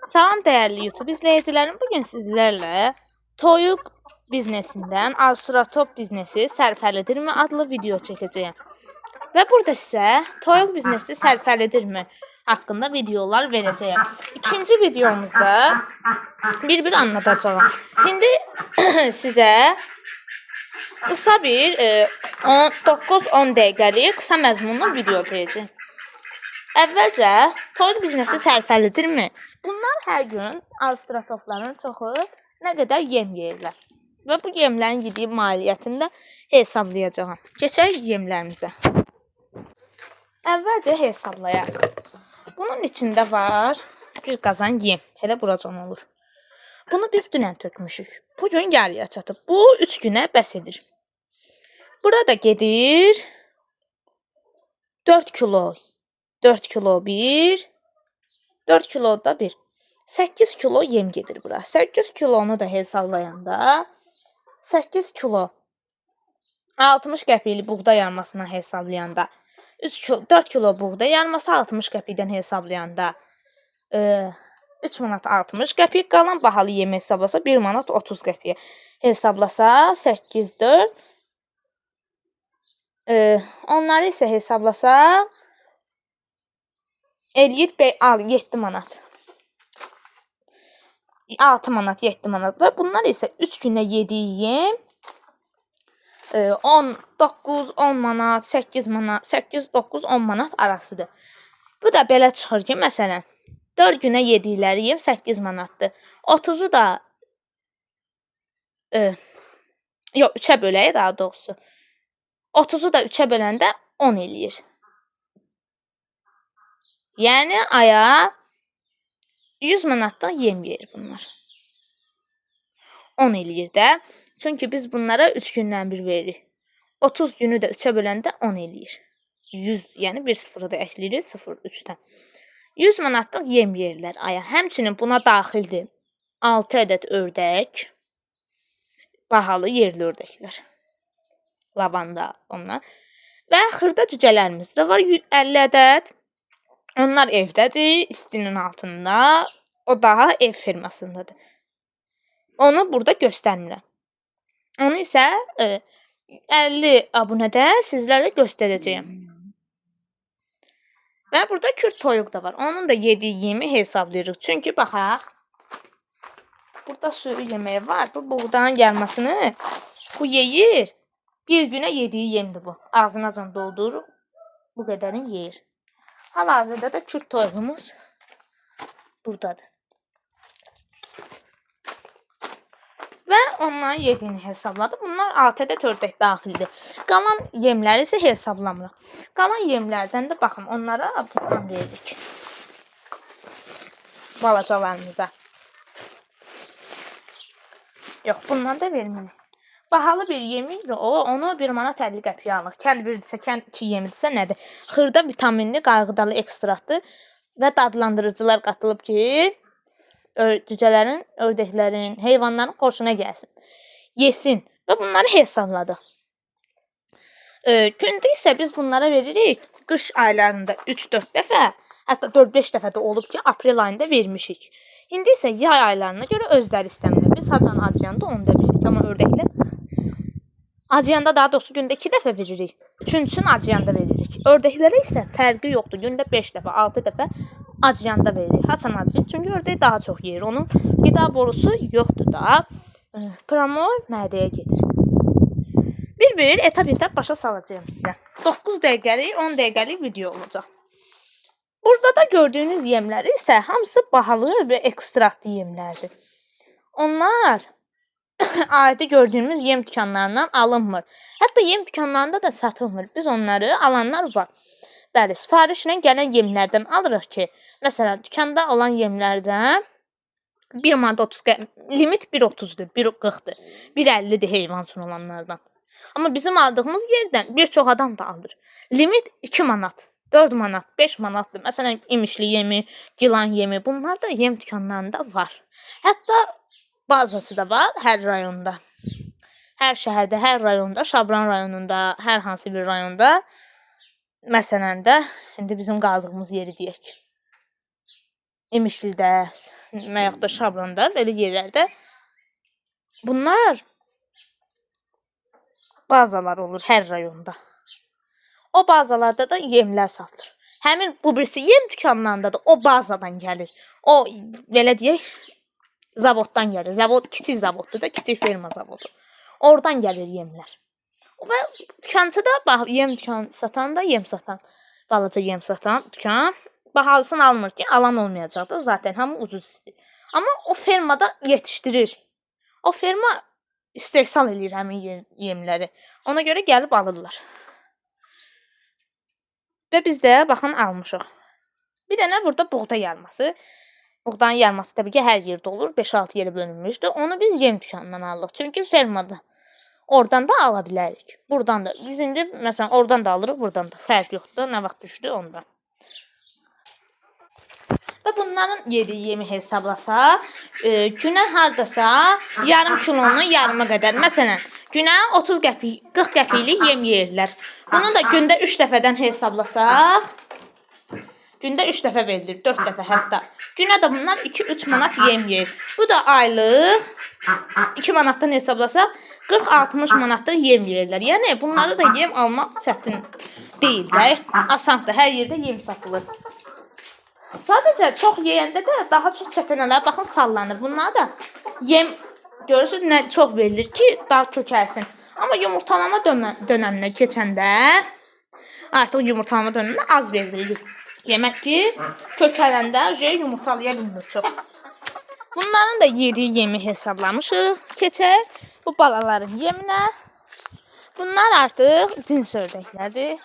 Salam değerli YouTube izleyicilerim. Bugün sizlerle toyuq biznesinden Alstratop biznesi sərfəlidirmi adlı video çəkəcəyəm. Və burada sizə toyuq biznesi sərfəlidirmi haqqında videolar verəcəyəm. İkinci videomuzda bir anlatacağım. İndi sizə qısa bir 9-10 dəqiqəlik qısa məzmunlu video deyəcəm. Əvvəlcə toyuq biznesi sərfəlidirmi? Bunlar hər gün Alstratopların çoxu nə qədər yem yeyirlər. Və bu yemlərin yediyi maliyyətini də hesablayacağam. Keçək yemlərimizə. Əvvəlcə hesablayaq. Bunun içində var bir qazan yem. Elə buracan olur. Bunu biz dünən tökmüşük. Bugün yarıya çatıb. Bu 3 günə bəs edir. Burada gedir 4 kilo. 4 kilo 1. 4 kiloda 1. 8 kilo yem gedir bura. 8 kilonu da hesablayanda 8 kilo 60 qəpikli buğda yarmasına hesablayanda 4 kilo buğda yarması 60 qəpikdən hesablayanda 3 manat 60 qəpik, qalan bahalı yem hesablasa 1 manat 30 qəpiyə hesablasa 8 4 onları isə hesablasa eləyir 7 manat. 6 manat, 7 manat və bunlar isə 3 günə yediyi yem 9-10 manat, 8 manat, 8-9-10 manat arasıdır. Bu da belə çıxır ki, məsələn, 4 günə yedikləri yem 8 manatdır. 30'u da 3'ə bölək daha doğrusu. 30'u da 3'ə böləndə 10 eləyir. Yəni aya 100 manatdan yem yeyir bunlar. 10 eləyir də. Çünki biz bunlara 3 gündən bir veririk. 30 günü də 3'ə böləndə 10 eləyir. 100, yəni 1 sıfırı da əkləyirik 0,3-dən. 100 manatlıq yem yeyirlər aya. Həmçinin buna daxildir 6 ədəd ördək. Bahalı yerli ördəklər. Lavanda onlar. Və xırda cücələrimiz də var 50 ədəd. Onlar evdədir, istinin altında. O daha ev fermasındadır. Onu burada göstərmirəm. Onu isə 50 abunədə sizlərlə göstərəcəyəm. Və burada kürt toyuq da var. Onun da yediyi yemi hesablayırıq. Çünki baxaq. Burada suyu yeməyi var. Bu buğdanın gəlməsini bu yeyir. Bir günə yediyi yemdir bu. Ağzınacan doldurur. Bu qədərini yeyir. Hal-hazırda da kürt toyuğumuz buradadır. Və onların yediyini hesabladı. Bunlar 6 ədəd ördək daxildir. Qalan yemləri isə hesablamırıq. Qalan yemlərdən də baxın, onlara buradan veririk. Balacalarımıza. Yox, bundan da vermirik. Bahalı bir yemdir o. Onu 1 manat 50 qəpiyə alır. Kənd 1-dirsə, kənd 2 yemidirsə nədir? Xırda vitaminli, qarğıdalı ekstraktı və dadlandırıcılar qatılıb ki, cücələrin, ördəklərin, heyvanların xoşuna gəlsin. Yesin və bunları hesabladıq. Gündə isə biz bunlara veririk. Qış aylarında 3-4 dəfə, hətta 4-5 dəfə də olub ki, aprel ayında vermişik. İndi isə yay aylarına görə özləri istəmirlər. Biz hacan acıyanda onda veririk. Amma ördəklər acıyanda daha doğrusu gündə 2 dəfə veririk. Üçüncüsünü acıyanda veririk. Ördəklərə isə fərqi yoxdur. Gündə 5 dəfə, 6 dəfə acıyanda veririk. Haçan acıyır? Çünki ördək daha çox yeyir. Onun qida borusu yoxdur da. Promoy mədəyə gedir. Bir etap başa salacağım sizə. 9 dəqiqəlik, 10 dəqiqəlik video olacaq. Burada da gördüyünüz yemləri isə hamısı bahalı və ekstraktlı yemlərdir. Onlar adi gördüyümüz yem dükanlarından alınmır. Hətta yem dükanlarında da satılmır. Biz onları alanlar var. Bəli, sifarişlə gələn yemlərdən alırıq ki, məsələn, dükanda olan yemlərdən 1 manat 30 limit 1.30-dur, 1.40-dır, 1.50-dir heyvan üçün olanlardan. Amma bizim aldığımız yerdən bir çox adam da alır. Limit 2 manat, 4 manat, 5 manatdır. Məsələn, imişli yemi, gilan yemi, bunlar da yem dükanlarında var. Hətta bazısı da var hər rayonda. Hər şəhərdə, hər rayonda, Şabran rayonunda, hər hansı bir rayonda. Məsələn də, indi bizim qaldığımız yeri deyək. İmişlidə, və yaxud da Şabranda, belə yerlərdə bunlar bazalar olur hər rayonda. O bazalarda da yemlər satılır. Həmin bu birisi yem dükanlarında da o bazadan gəlir. O belə deyək, zavoddan gəlir. Zavod kiçik zavoddur da, kiçik ferma zavodu. Oradan gəlir yemlər. Və dükançıda bax yem dükan satan da yem satan, balaca yem satan dükan bahalısını almır ki, alan olmayacaqdır. Zaten hamı ucuz istəyir. Amma o fermada yetişdirir. O ferma istehsal edir həmin yemləri. Ona görə gəlib alırlar. Və biz də baxın almışıq. Bir dənə burada buğda yarması. Buğdanın yarması təbii ki, hər yerdə olur. 5-6 yerə bölünmüşdür. Onu biz yem dükanından aldıq. Çünki fermada. Oradan da ala bilərik. Buradan da. Biz indi məsələn oradan da alırıq, buradan da. Fərq yoxdur. Nə vaxt düşdü ondan. Və bunların yediyi yemi hesablasaq, günə hardasa yarım kilonu yarıma qədər. Məsələn, günə 30 qəpik, 40 qəpiklik yem yeyirlər. Bunu da gündə 3 dəfədən hesablasaq, gündə 3 dəfə verilir, 4 dəfə hətta. Günə də bunlar 2-3 manat yem yeyir. Bu da aylıq 2 manatdan hesablasaq 40-60 manatlıq yem yeyirlər. Yəni bunları da yem almaq çətin deyil də, asandır. Hər yerdə yem satılır. Sadəcə çox yeyəndə də daha çox çətinələr baxın sallanır. Bunlar da yem görürsüz nə çox verilir ki, daha kökəlsin. Amma yumurtalama dönəminə keçəndə artıq yumurtalama dönəminə az verilir. Yemək ki, kökələndə yumurtalaya bilmir çox. Bunların da yediyi yemi hesablamışıq. Keçək bu balaların yeminə. Bunlar artıq cins ördəklərdir.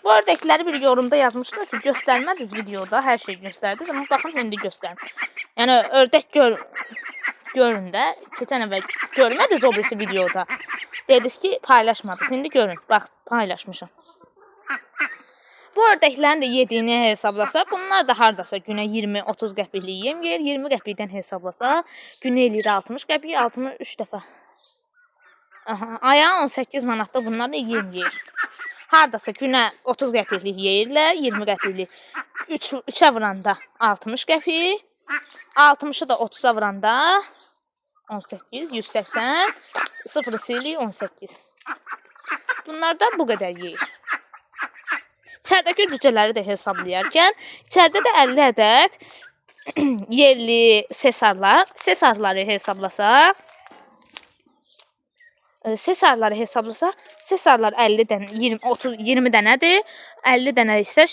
Bu ördəkləri bir yorumda yazmışlar ki, göstərmədiniz videoda, hər şey göstərdiniz, amma baxın indi göstərmir. Yəni ördək görün də, keçən əvvəl görmədiniz o birisi videoda. Dediniz ki, paylaşmadınız. İndi görün, bax, paylaşmışam. Bu ördəklərin də yediyini hesablasaq, bunlar da hardasa günə 20-30 qəpiklik yem yeyir. 20 qəpikdən hesablasaq, günə eləyir 60 qəpik, 63 dəfə. Aya 18 manatda bunlar da yem yeyir. Hardasa günə 30 qəpiklik yeyirlər, 20 qəpiklik. 3-ə vuranda 60 qəpik, 60-ı da 30-a vuranda 18, 180, 0 18. Bunlar da bu qədər yeyir. İçəridəki cücələri də hesablayarkən, içəridə də 50 ədəd yerli sesarları hesablasaq, sesarlar 20 dənədir, 50 dənə isə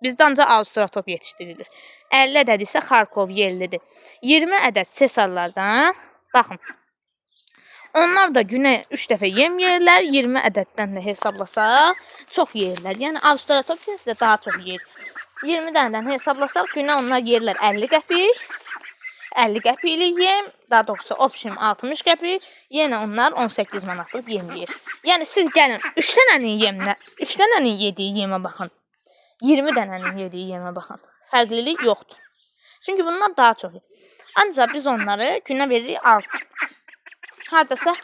bizdə ancaq Avstratop yetişdirilir. 50 ədəd isə Xarkov yerlidir. 20 ədəd sesarlardan, baxın, onlar da günə 3 dəfə yem yeyirlər, 20 ədəddən də hesablasaq, çox yeyirlər. Yəni Avstratop cinsi də daha çox yeyir. 20 dənədən hesablasaq, günə onlar yeyirlər 50 qəpik. 50 qəpiklik yem, daha doğrusu opşim 60 qəpik, yenə onlar 18 manatlıq yem yeyir. Yəni siz gəlin 3 dənənin yediyi yemə baxın. 20 dənənin yediyi yemə baxın. Fərqlilik yoxdur. Çünki bunlar daha çox yeyir. Ancaq biz onları günə veririk hardasa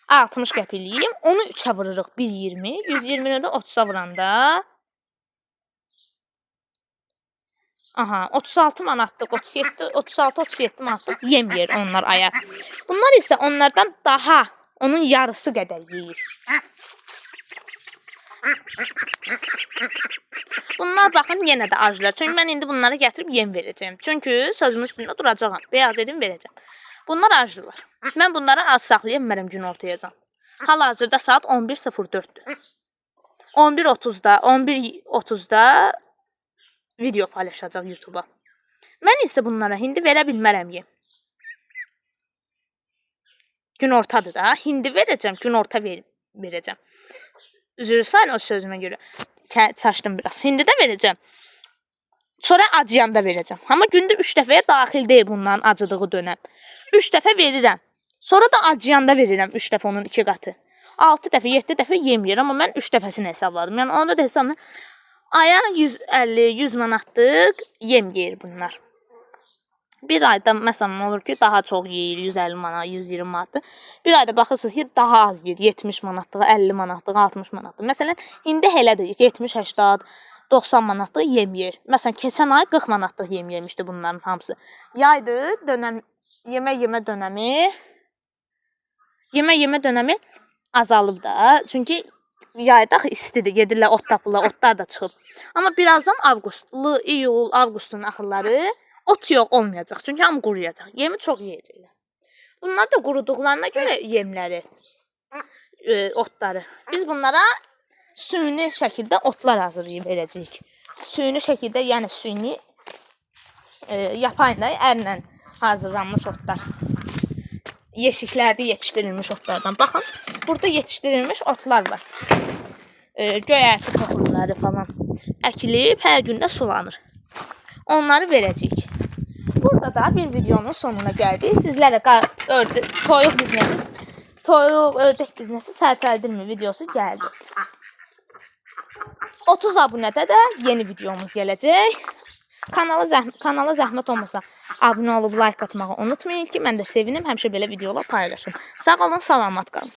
60 qəpiklik yem, onu 3-ə vururuq 1.20, 120-ni də 30-a vuranda 36 manatlıq, 36-37 manatlıq yem yer onlar aya. Bunlar isə onlardan daha, onun yarısı qədər yeyir. Bunlar baxın yenə də acılar. Çünki mən indi bunları gətirib yem verəcəm. Çünki sözümün üstündə duracağam. Bəyaz dedim verəcəm. Bunlar acılar. Mən bunları az saxlaya bilmərəm gün ortayacam. Hal-hazırda saat 11:04-dür. 11:30-da video paylaşacaq YouTube'a. Mən isə bunlara hindi verə bilmərəm yem. Gün ortadır da. Hindi verəcəm, gün orta verəcəm. Üzr sayın o sözümə görə. Çaşdım biraz. Hindi də verəcəm. Sonra acıyanda verəcəm. Amma gündə 3 dəfəyə daxil deyil bunların acıdığı dönəm. 3 dəfə verirəm. Sonra da acıyanda verirəm 3 dəfə onun 2 qatı. 6 dəfə, 7 dəfə yem yeyir. Amma mən 3 dəfəsini hesabladım. Yəni onu da hesabladım. Aya 150-100 manatlıq yem yeyir bunlar. Bir ayda məsələn olur ki, daha çox yeyir, 150 manat, 120 manat. Bir ayda baxırsınız ki, daha az yeyir, 70 manatlıq, 50 manatlıq, 60 manatlıq. Məsələn, indi elədir, 70-80, 90 manatlıq yem yer. Məsələn, keçən ay 40 manatlıq yem yemişdi bunların hamısı. Yaydı, yemə dönəmi azalıb da. Çünki yayda istidir, gedirlər ot tapırlar, otlar da çıxıb. Amma birazdan iyul, avqustun axırları ot yox olmayacaq. Çünki hamı quruyacaq. Yemi çox yeyəcəklər. Bunlar da quruduqlarına görə yemləri, otları. Biz bunlara süni şəkildə otlar hazırlayıb verəcəyik. Süni şəkildə, yəni süni yapayla, ərlə hazırlanmış otlar. Yeşiklərdə yetişdirilmiş otlardan. Baxın, burada yetişdirilmiş otlar var. Göyərti toxumları falan əkilib, hər gün də sulanır. Onları verəcəyik. Burada da bir videonun sonuna gəldik. Sizlərə toyuq ördək biznesi sərfəldirmə videosu gəldi. 30 abunədə də yeni videomuz gələcək. Kanala zəhmət olmasa abunə olub like atmağı unutmayın ki, mən də sevinim, həmişə belə videolar paylaşım. Sağ olun, salamat qalın.